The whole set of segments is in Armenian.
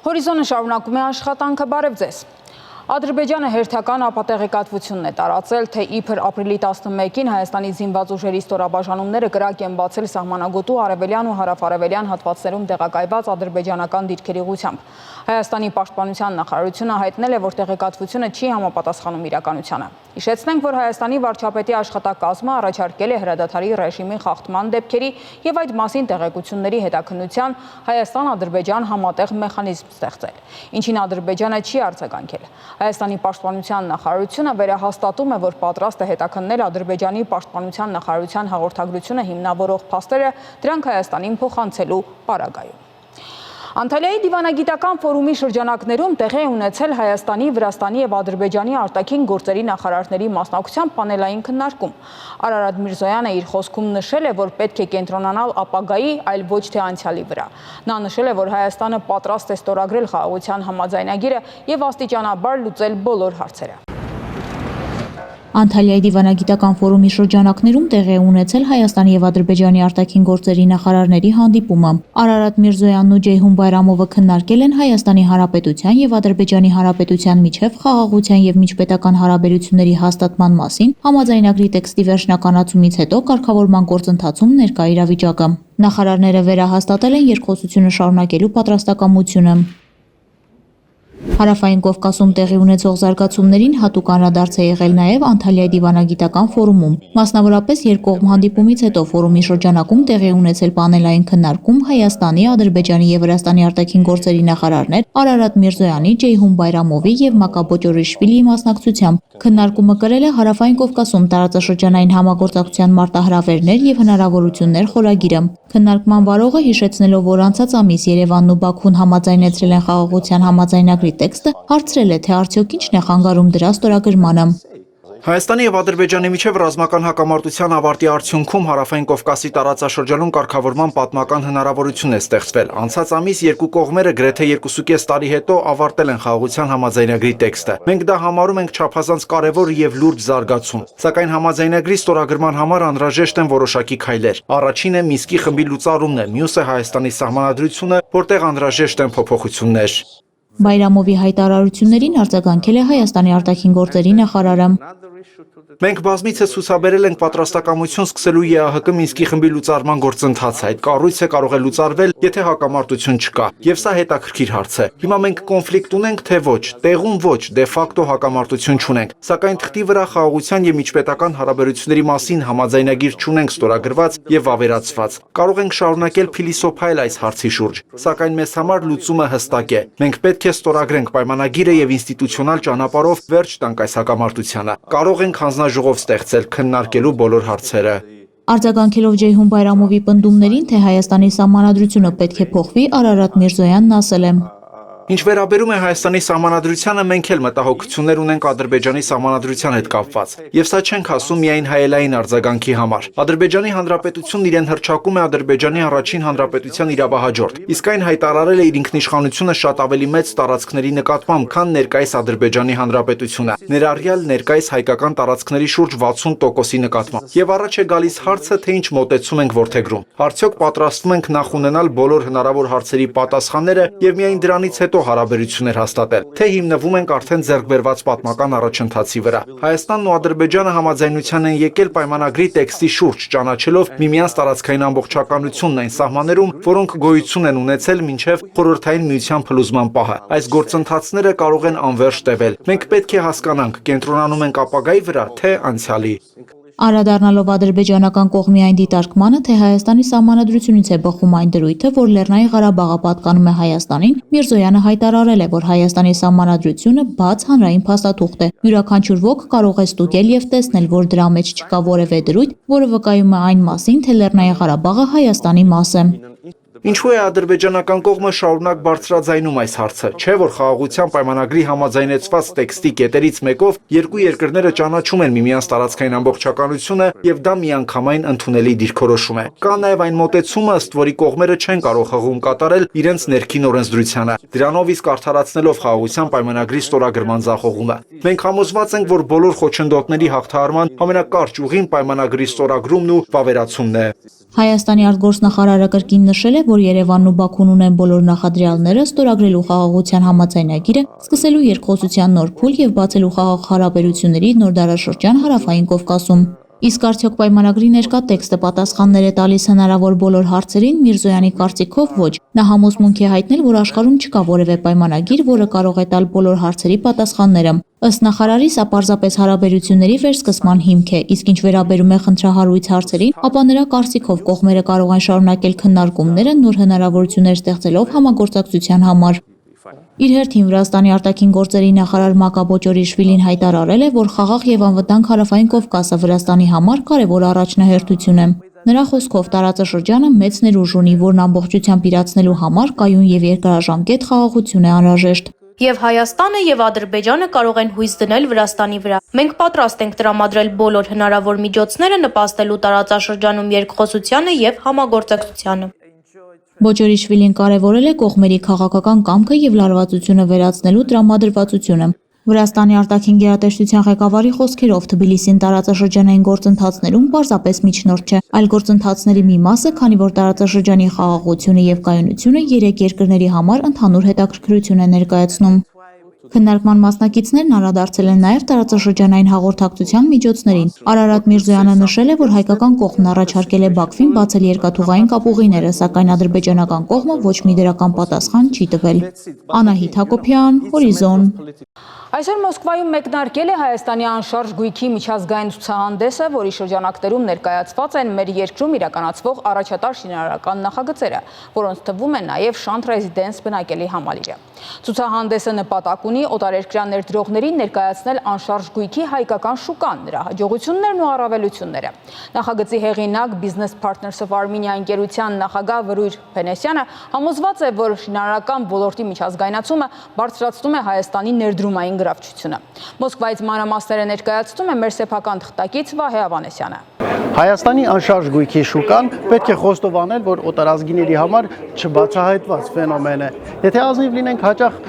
Հորիզոնը շարունակում է աշխատանքը, բարև ձեզ։ Ադրբեջանը հերթական ապատեղեկատվությունն է տարածել, թե իբր ապրիլի 11-ին Հայաստանի զինված ուժերի ստորաբաժանումները կրակ են բացել սահմանագոտու արևելյան ու հարավ-արևելյան հատվածներում տեղակայված ադրբեջանական դիրքերի ուղղությամբ։ Հայաստանի պաշտպանության նախարարությունը հայտնել է, որ տեղեկատվությունը չի համապատասխանում իրականությանը։ Հիշեցնենք, որ Հայաստանի վարչապետի աշխատակազմը առաջարկել է հրադադարի ռեժիմի խախտման դեպքերի եւ այդ մասին տեղեկությունների հետաքննության Հայաստան-Ադրբեջան համատեղ մեխանիզմ ստեղծել, ինչին Ադրբեջանը չի արձագանքել։ Հայաստանի պաշտպանության նախարարությունը վերահաստատում է, որ պատրաստ է հետաքննել Ադրբեջանի պաշտպանության նախարարության հաղորդագրությունը հիմնավորող փաստերը դրանք Հայաստանին փոխանցելու պարագայում։ Անտալիայի դիվանագիտական ֆորումի շրջանակներում տեղի ունեցել Հայաստանի, Վրաստանի եւ Ադրբեջանի արտաքին գործերի նախարարների մասնակցությամբ պանելային քննարկում։ Արարատ Միրզոյանը իր խոսքում նշել է, որ պետք է կենտրոնանալ ապագայի, այլ ոչ թե անցյալի վրա։ Նա նշել է, որ Հայաստանը պատրաստ է ստորագրել խաղաղության համաձայնագիրը եւ աստիճանաբար լուծել բոլոր հարցերը։ Անտալիայի դիվանագիտական ֆորումի շրջանակներում տեղի է ունեցել Հայաստանի եւ Ադրբեջանի արտաքին գործերի նախարարների հանդիպումը։ Արարատ Միրզոյանն ու Ջեյհուն Բայրամովը քննարկել են Հայաստանի Հանրապետության եւ Ադրբեջանի Հանրապետության միջև խաղաղության եւ միջպետական հարաբերությունների հաստատման մասին համաձայնագրի տեքստի վերջնականացումից հետո կարգավորման գործընթացում ներկա իրավիճակը։ Նախարարները վերահաստատել են երկխոսությունը շարունակելու պատրաստակամությունը։ Հարավային Կովկասում տեղի ունեցող զարգացումներին հատուկ անդրադարձ է եղել նաև Անտալիայի դիվանագիտական ֆորումում։ Մասնավորապես երկկողմ հանդիպումից հետո ֆորումի շրջանակում տեղի ունեցել պանելային քննարկում Հայաստանի, Ադրբեջանի եւ Վրաստանի արտաքին գործերի նախարարներ Արարատ Միրզոյանի, Ջեյհուն Բայրամովի եւ Մակաբո Ջորիշվիլիի մասնակցությամբ։ Քննարկումը կրել է Հարավային Կովկասում տարածաշրջանային համագործակցության մարտահրավերներ եւ հնարավորություններ խորագիրը։ Քննարկման վարողը հիշեցնելով, որ անցած ամիս Երևանն ու Բաքուն համաձայնեցրել են խաղաղության համաձայնագրի տեքստը, հարցրել է, թե արդյոք ինչն է խանգարում դրա ստորագրմանը։ Հայաստանի եւ Ադրբեջանի միջև ռազմական հակամարտության ավարտի արդյունքում Հարավային Կովկասի տարածաշրջանում կարգավորման պատմական հնարավորություն է ստեղծվել։ Անցած ամիս երկու կողմերը գրեթե 2.5 տարի հետո ավարտել են խաղաղության համաձայնագրի տեքստը։ Մենք դա համարում ենք չափազանց կարևոր եւ լուրջ զարգացում։ Սակայն համաձայնագրի ստորագրման համար անհրաժեշտ են որոշակի քայլեր։ Առաջինը Մինսկի խմբի լուծարումն է, մյուսը Հայաստանի սահմանադրությունը, որտեղ անհրաժեշտ են փոփոխություններ։ Բայրամովի հայտարարություններին արձագանքել է Հայաստանի արտաքին գործերի նախարարը։ Մենք բազմիցս ցուցաբերել ենք պատրաստակամություն սկսելու ԵԱՀԿ Մինսկի խմբի լուծարման գործընթացը։ Այդ կառույցը կարող է լուծարվել, եթե հակամարտություն չկա, եւ սա հետաքրքիր հարց է։ Հիմա մենք կոնֆլիկտ ունենք, թե ոչ, տեղում ոչ, դե ֆակտո հակամարտություն չունենք, սակայն թղթի վրա խաղաղության եւ միջպետական հարաբերությունների մասին համաձայնագիր չունենք ստորագրված եւ ավերացված։ Կարող ենք շարունակել փիլիսոփայել այս հարցի շուրջ, սակայն մեզ համար լուծումը հստակ է։ Մենք պետք է ստորագրենք պայմանագիրը եւ ինստիտուցիոնալ ճանապարհով վերջ տանք այս հակամարտությանը։ Կարող ենք հանձնաժողով ստեղծել քննարկելու բոլոր հարցերը։ Արձագանքելով Ջեյհուն Բայրամովի պնդումներին, թե Հայաստանի սահմանադրությունը պետք է փոխվի, Արարատ Միրզոյանն ասել է. Ինչ վերաբերում է Հայաստանի սահմանադրությանը, մենք էլ մտահոգություններ ունենք Ադրբեջանի սահմանադրության հետ կապված։ Եվ սա չենք ասում միայն հայելային արձագանքի համար։ Ադրբեջանի Հանրապետությունն իրեն հռչակում է Ադրբեջանի առաջին հանրապետության իրավահաջորդ, իսկ այն հայտարարել է իր ինքնիշխանությունը շատ ավելի մեծ տարածքների նկատմամբ, քան ներկայիս Ադրբեջանի Հանրապետությունը, ներառյալ ներկայիս հայկական տարածքների շուրջ 60%-ի նկատմամբ։ Եվ առաջ է գալիս հարցը, թե ինչ մոտեցում ենք որդեգրում։ Արդյոք պատրաստվում ենք նախ ունենալ բոլոր հնարավոր հարցերի պատասխանները եւ միայն դրանից հետո հարաբերություններ հաստատել, թե հիմնվում ենք արդեն ձեռքբերված պատմական առաջընթացի վրա։ Հայաստանն ու Ադրբեջանը համաձայնության են եկել պայմանագրի տեքստի շուրջ, ճանաչելով միմյանց տարածքային ամբողջականությունն այն սահմաններում, որոնք գոյություն են ունեցել մինչև Խորհրդային Միության փլուզման պահը։ Այս գործընթացները կարող են անվերջ տևել։ Մենք պետք է հասկանանք, կենտրոնանում ենք ապագայի վրա, թե անցյալի։ Անդրադառնալով ադրբեջանական կողմի այն դիտարկմանը, թե Հայաստանի սահմանադրությունից է բխում այն դրույթը, որ Լեռնային Ղարաբաղը պատկանում է Հայաստանին, Միրզոյանը հայտարարել է, որ Հայաստանի սահմանադրությունը բաց հանրային փաստաթուղթ է։ Յուրաքանչյուր ոք կարող է ստուգել եւ տեսնել, որ դրա մեջ չկա որևէ դրույթ, որը վկայում է այն մասին, թե Լեռնային Ղարաբաղը Հայաստանի մաս է։ Ինչու է ադրբեջանական կողմը շարունակ բարձրաձայնում այս հարցը, չէ՞ որ խաղաղության պայմանագրի համաձայնեցված տեքստի կետերից մեկով երկու երկրները ճանաչում են միմյանց տարածքային ամբողջականությունը եւ դա միանգամայն ընդունելի դիրքորոշում է։ Կա նաեւ այն մոտեցումը, ըստ որի կողմերը չեն կարող հղում կատարել իրենց ներքին օրենսդրությանը, դրանով իսկ արդարացնելով խաղաղության պայմանագրի ստորագրման ձախողումը։ Մենք համոզված ենք, որ բոլոր խոչընդոտների հաղթահարման ամենակարճ ուղին պայմանագրի ստորագրումն ու վավերացումն է։ Հայաստանի արտգործնախարարը կրկին նշել է, որ Երևանն ու Բաքուն ունեն բոլոր նախադրյալները ստորագրելու խաղաղության համաձայնագիրը, սկսելու երկխոսության նոր փուլ եւ բացելու խաղաղ հարաբերությունների նոր դարաշրջան Հարավային Կովկասում։ Իսկ արդյոք պայմանագրի ներկա տեքստը պատասխաններ է տալիս հնարավոր բոլոր հարցերին, Միրզոյանի կարծիքով ոչ։ Նա համոզմունք է հայտնել, որ աշխարհում չկա որևէ պայմանագիր, որը կարող է տալ բոլոր հարցերի պատասխանները։ Ըստ նախարարի, սա պարզապես հարաբերությունների վերսկսման հիմք է, իսկ ինչ վերաբերում է խնդրահարույց հարցերին, ապա նրա կարծիքով կողմերը կարող են շարունակել քննարկումները նոր հնարավորություններ ստեղծելով համագործակցության համար։ Իր հերթին Վրաստանի արտաքին գործերի նախարար Մակա Բոճորիշվիլին հայտարարել է, որ խաղաղ եւ անվտանգ Հարավային Կովկասը Վրաստանի համար կարևոր առաջնահերթություն է։ Նրա խոսքով տարածաշրջանը մեծ ներուժ ունի, որն ամբողջությամբ իրացնելու համար կայուն եւ երկարաժամկետ խաղաղություն է անհրաժեշտ։ Եվ Հայաստանը եւ Ադրբեջանը կարող են հույս դնել Վրաստանի վրա։ Մենք պատրաստ ենք տրամադրել բոլոր հնարավոր միջոցները նպաստելու տարածաշրջանում երկխոսությանը եւ համագործակցությանը։ Բոճորիշվիլին կարևորել է կողմերի քաղաքական կամքը եւ լարվածությունը վերացնելու տրամադրվածությունը։ Վրաստանի արտաքին գերատեսչության ղեկավարի խոսքերով Թբիլիսին տարածաշրջանային գործընթացներում պարզապես միջնորդ չէ, այլ գործընթացների մի մասը, քանի որ տարածաշրջանի խաղաղությունը եւ կայունությունը երեք երկրների համար ընդհանուր հետաքրքրություն է ներկայացնում։ Քննարկման մասնակիցներն անդրադարձել են նաև տարածաշրջանային հաղորդակցության միջոցներին։ Արարատ Միրզոյանը նշել է, որ հայկական կողմն առաջարկել է Բաքվին բացել երկաթուղային կապուղիները, սակայն ադրբեջանական կողմը ոչ մի դրական պատասխան չի տվել։ Անահիտ Հակոբյան, Հորիզոն։ Այսօր Մոսկվայում մեկնարկել է Հայաստանի անշարժ գույքի միջազգային ցուցահանդեսը, որի շրջանակներում ներկայացված են մեր երկրում իրականացվող առաջատար շինարարական նախագծերը, որոնց թվում է նաև Շանթ Ռեզիդենս բնակելի համալիրը։ Ցուցահանդեսը նպատակ ունի օտարերկրյա ներդրողներին ներկայացնել անշարժ գույքի հայկական շուկան, նրա հաջողություններն ու առավելությունները։ Նախագծի հեղինակ Business Partners of Armenia ընկերության նախագահ Վրույր Փենեսյանը համոզված է, որ շինարարական ոլորտի միջազգայնացումը բարձրացնում է Հայաստանի ներդրումային գրավչությունը։ Մոսկվայից մանրամասները ներկայացնում է մեր սեփական թղթակից Վահե Ավանեսյանը։ Հայաստանի անշարժ գույքի շուկան պետք է խոստովանել, որ օտարազգիների համար չբացահայտված ֆենոմեն է։ Եթե ազնիվ լինենք, հաճախ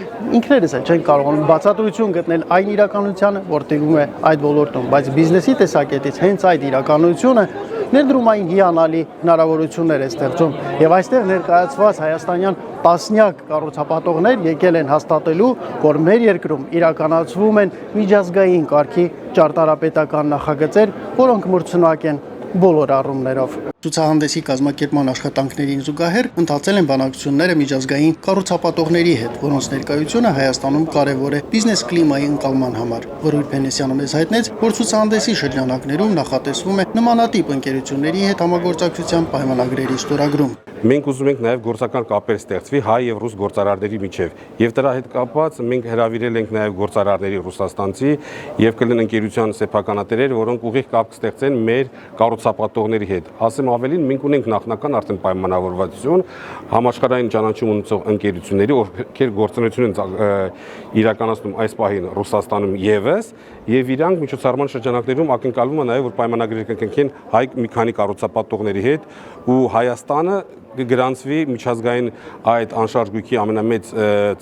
ինքներս էլ չենք կարողանում բացատրություն գտնել այն իրականությանը, որ տիրում է այդ ոլորտում, բայց բիզնեսի տեսակետից հենց այդ իրականությունը ներդրումային հիանալի հնարավորություններ է ստեղծում։ Եվ այստեղ ներկայացված հայաստանյան տասնյակ կառուցապատողներ եկել են հաստատելու, որ մեր երկրում իրականացվում են միջազգային կարգի ճարտարապետական նախագծեր, որոնք մրցունակ են բոլոր առումներով։ Ցուցահանդեսի կազմակերպման աշխատանքներին զուգահեռ ընթացել են բանակցությունները միջազգային կառուցապատողների հետ, որոնց ներկայությունը Հայաստանում կարևոր է բիզնես կլիմայի ընկալման համար։ Վրույր Փենեսյանը մեզ հայտնեց, որ ցուցահանդեսի շրջանակներում նախատեսվում է նմանատիպ ընկերությունների հետ համագործակցության պայմանագրերի ստորագրում։ Մենք ուզում ենք նաև գործական կապեր ստեղծվի հայ եւ ռուս գործարարների միջև եւ դրա հետ կապված մենք հրավիրել ենք նաև գործարարների ռուսաստանցի եւ կլինեն ընկերության սեփականատերեր, որոնք ուղիղ կապ կստեղծեն մեր կառուցապատողների հետ։ Ասեմ ավելին, մենք ունենք նախնական արդեն պայմանավորվածություն համաշխարհային ճանաչում ունեցող ընկերությունների, ովքեր գործունեություն են իրականացնում այս պահին Ռուսաստանում եւ իրանք միջոցառման շրջանակներում ակնկալվում է նաև որ պայմանագրեր կնքեն հայ մի քանի կառուցապատողների հետ ու Հայաստանը գրանցվի միջազգային այդ անշարժ գույքի ամենամեծ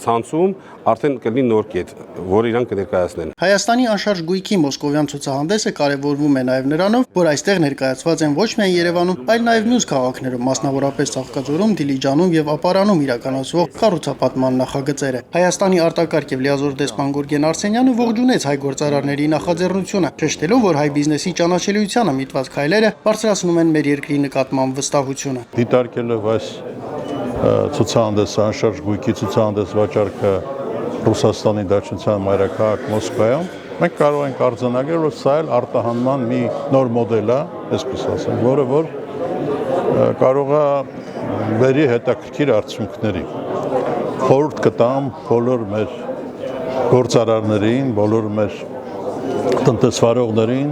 ցանցում արդեն կլինի նոր կետ, որ իրանք կներկայացնեն։ Հայաստանի անշարժ գույքի մոսկովյան ցուցահանդեսը կարևորվում է նաև նրանով, որ այստեղ ներկայացված են ոչ միայն Երևանում, այլ նաև մյուս քաղաքներում, մասնավորապես Ծաղկաձորում, Դիլիջանում եւ Ապարանում իրականացվող կառուցապատման նախագծերը։ Հայաստանի արտակարգ եւ լիազոր դեսպան Գուրգեն Արսենյանը ողջունեց հայ գործարարների նախաձեռնությունը, ճշտելով, որ հայ բիզնեսի ճանաչելիությանը միտված քայլերը բարձրացնում են մեր երկրի նկատմամբ վստահությունը։ Դիտարկելով այս ցուցահանդեսը անշարժ գույքի ցուցահանդես վաճառքը Ռուսաստանի Դաշնության մայրաքաղաք Մոսկվայում, մենք կարող ենք արձանագրել, որ սա էլ արտահանման մի նոր մոդել է, այսպես ասեմ, որը որ կարող է բերի հետաքրքիր արդյունքների։ Խորհուրդ կտամ բոլոր մեր գործարարներին, բոլոր մեր տնտեսվարողներին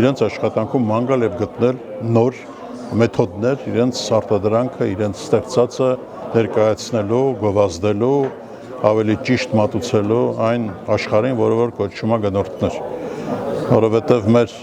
իրենց աշխատանքում ման գալ եւ գտնել նոր մեթոդներ, իրենց արտադրանքը, իրենց ստեղծածը ներկայացնելու, գովազդելու, ավելի ճիշտ մատուցելու այն աշխարհին, որը որ կոչվում է գնորդներ։ Որովհետև մեր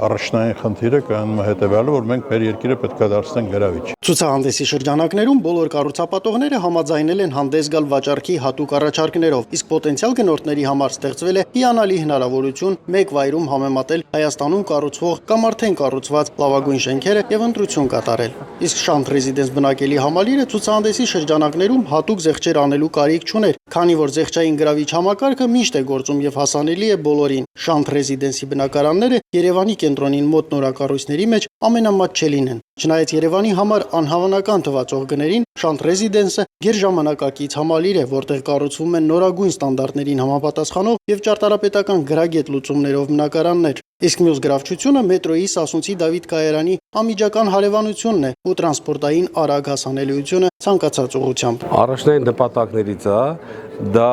առաջնային խնդիրը կայանում է հետևյալը, որ մենք մեր երկիրը պետք է դարձնենք գրավիչ։ Ցուցահանդեսի շրջանակներում բոլոր կառուցապատողները համաձայնել են հանդես գալ վաճառքի հատուկ առաջարկներով, իսկ պոտենցիալ գնորդների համար ստեղծվել է հիանալի հնարավորություն մեկ վայրում համեմատել Հայաստանում կառուցվող կամ արդեն կառուցված լավագույն շենքերը եւ ընտրություն կատարել։ Իսկ Շանթ Ռեզիդենս բնակելի համալիրը ցուցահանդեսի շրջանակներում հատուկ զեղչեր անելու կարիք չուներ, քանի որ զեղչային գրավիչ համակարգը միշտ է գործում եւ հասանելի է բոլորին։ Շանթ Ռեզիդենսի բնակարանները Երևանի կենտրոնին մոտ նորակառույցների մեջ ամենամատչելին են։ Չնայած Երևանի համար անհավանական թվացող գներին, Շանթ Ռեզիդենսը գերժամանակակից համալիր է, որտեղ կառուցվում են նորագույն ստանդարտներին համապատասխանող եւ ճարտարապետական գրագետ լուծումներով բնակարաններ։ Իսկ մյուս գրավչությունը մետրոյի Սասունցի Դավիթ Կայարանի անմիջական հարևանությունն է ու տրանսպորտային արագ հասանելիությունը ցանկացած ուղղությամբ։ Առաջնային նպատակներից է դա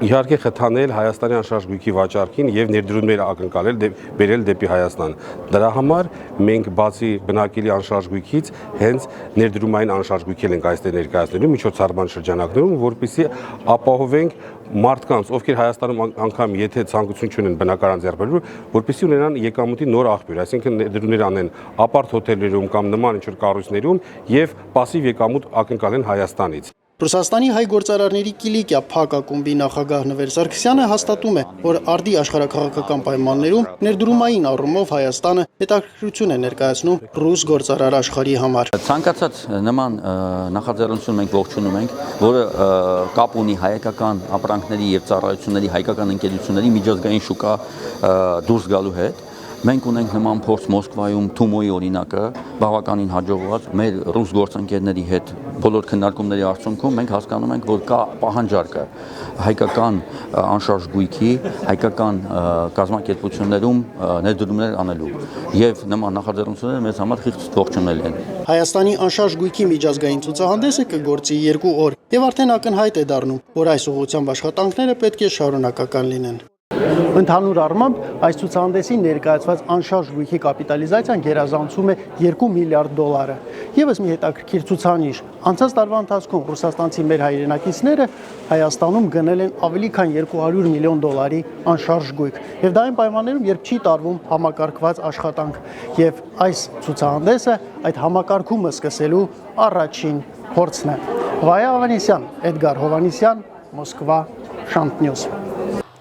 իհարկե խթանել Հայաստանի անշարժ գույքի վաճառքին եւ ներդրումներ ակնկալել բերել դեպի Հայաստան։ Դրա համար մենք բացի բնակելի անշարժ գույքից հենց ներդրումային անշարժ գույքեր ենք այստեղ ներկայացնելու միջոցառման շրջանակներում, որպեսզի ապահովենք մարդկանց, ովքեր Հայաստանում անգամ եթե ցանկություն չունեն բնակարան ձեռք բերելու, որպեսզի ունենան եկամուտի նոր աղբյուր, այսինքն ներդրումներ անեն ապարտ հոթելներում կամ նման ինչ-որ կառույցներում եւ пассив եկամուտ ակնկալեն Հայաստանից։ Ռուսաստանի հայ գործարարների Կիլիկիա ՓԱԿ ակումբի նախագահ Նվեր Սարգսյանը հաստատում է, որ արդի աշխարհակաղակական պայմաններում ներդրումային առումով Հայաստանը հետաքրքրություն է ներկայացնում ռուս գործարար աշխարհի համար։ Ցանկացած նման նախաձեռնություն մենք ողջունում ենք, որը կապ ունի հայկական ապրանքների եւ ծառայությունների հայկական ընկերությունների միջազգային շուկա դուրս գալու հետ։ Մենք ունենք նման փորձ Մոսկվայում Թումոյի օրինակը բավականին հաջողված մեր ռուս գործընկերների հետ բոլոր քննարկումների արդյունքում մենք հասկանում ենք, որ կա պահանջարկը հայկական անշարժ գույքի, հայկական կազմակերպություններում ներդրումներ անելու եւ նման նախաձեռնությունները մեզ համար խիղճ ողջունել են։ Հայաստանի անշարժ գույքի միջազգային ցուցահանդեսը կգործի 2 օր եւ արդեն ակնհայտ է դառնում, որ այս ուղղությամբ աշխատանքները պետք է շարունակական լինեն։ Ընդհանուր առմամբ այս ցուցահանդեսի ներկայացված անշարժ գույքի կապիտալիզացիան գերազանցում է $2 միլիարդ։ Եվս մի հետաքրքիր ցուցանիշ։ Անցած տարվա ընթացքում ռուսաստանցի մեր հայրենակիցները Հայաստանում գնել են ավելի քան $200 միլիոն անշարժ գույք։ Եվ դա այն պայմաններում, երբ չի տարվում համակարգված աշխատանք։ Եվ այս ցուցահանդեսը այդ համակարգումը սկսելու առաջին փորձն է։ Վայա Ավանեսյան, Էդգար Հովանեսյան, Մոսկվա, Շանթ Նյուզ։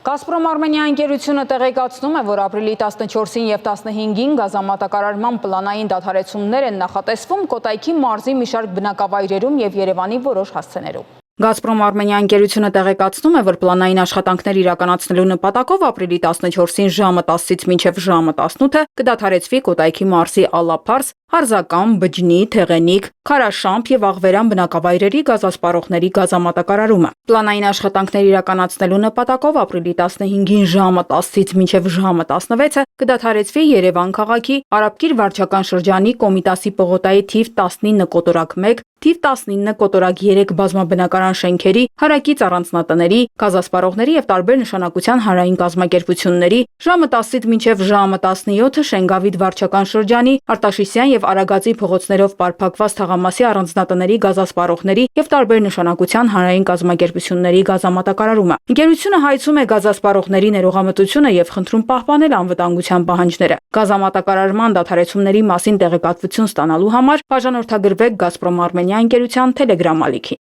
Գազպրոմ Արմենիա ընկերությունը տեղեկացնում է, որ ապրիլի 14-ին եւ 15-ին գազամատակարարման պլանային դադարեցումներ են նախատեսվում Կոտայքի մարզի մի շարք բնակավայրերում եւ Երևանի որոշ հասցեներում։ Գազպրոմ Արմենիա ընկերությունը տեղեկացնում է, որ պլանային աշխատանքներ իրականացնելու նպատակով ապրիլի 14-ին ժամը 10-ից մինչև ժամը 18-ը կդադարեցվի Կոտայքի մարզի Ալափարս, Հարզական, Բջնի, Թեղենիկ, Քարաշամփ եւ Աղվերան բնակավայրերի գազասպառողների գազամատակարարումը։ Պլանային աշխատանքներ իրականացնելու նպատակով ապրիլի 15-ին ժամը 10-ից մինչև ժամը 16-ը կդադարեցվի Երևան քաղաքի Արաբկիր վարչական շրջանի Կոմիտասի պողոտայի թիվ 19 կոտորակ 1, թիվ 19 կոտորակ 3 բազմաբնակարան շենքերի, հարակից առանձնատների, գազասպառողների եւ տարբեր նշանակության հանրային կազմակերպությունների ժամը 10-ից մինչև ժամը 17-ը Շենգավիթ վարչական շրջանի Արտաշիսյան եւ Արագածի փողոցներով պարփակված թաղամասի առանձնատների գազասպառողների եւ տարբեր նշանակության հանրային կազմակերպությունների գազամատակարարումը։ Ընկերությունը հայցում է գազասպառողների ներողամտությունը եւ խնդրում պահպանել անվտանգության պահանջները։ Գազամատակարարման դադարեցումների մասին տեղեկատվություն ստանալու համար բաժանորդագրվեք Գազպրոմ Արմենիա ընկերության Telegram ալիքին։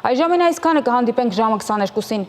Այժմին այսքանը, կհանդիպենք ժամը 22-ին։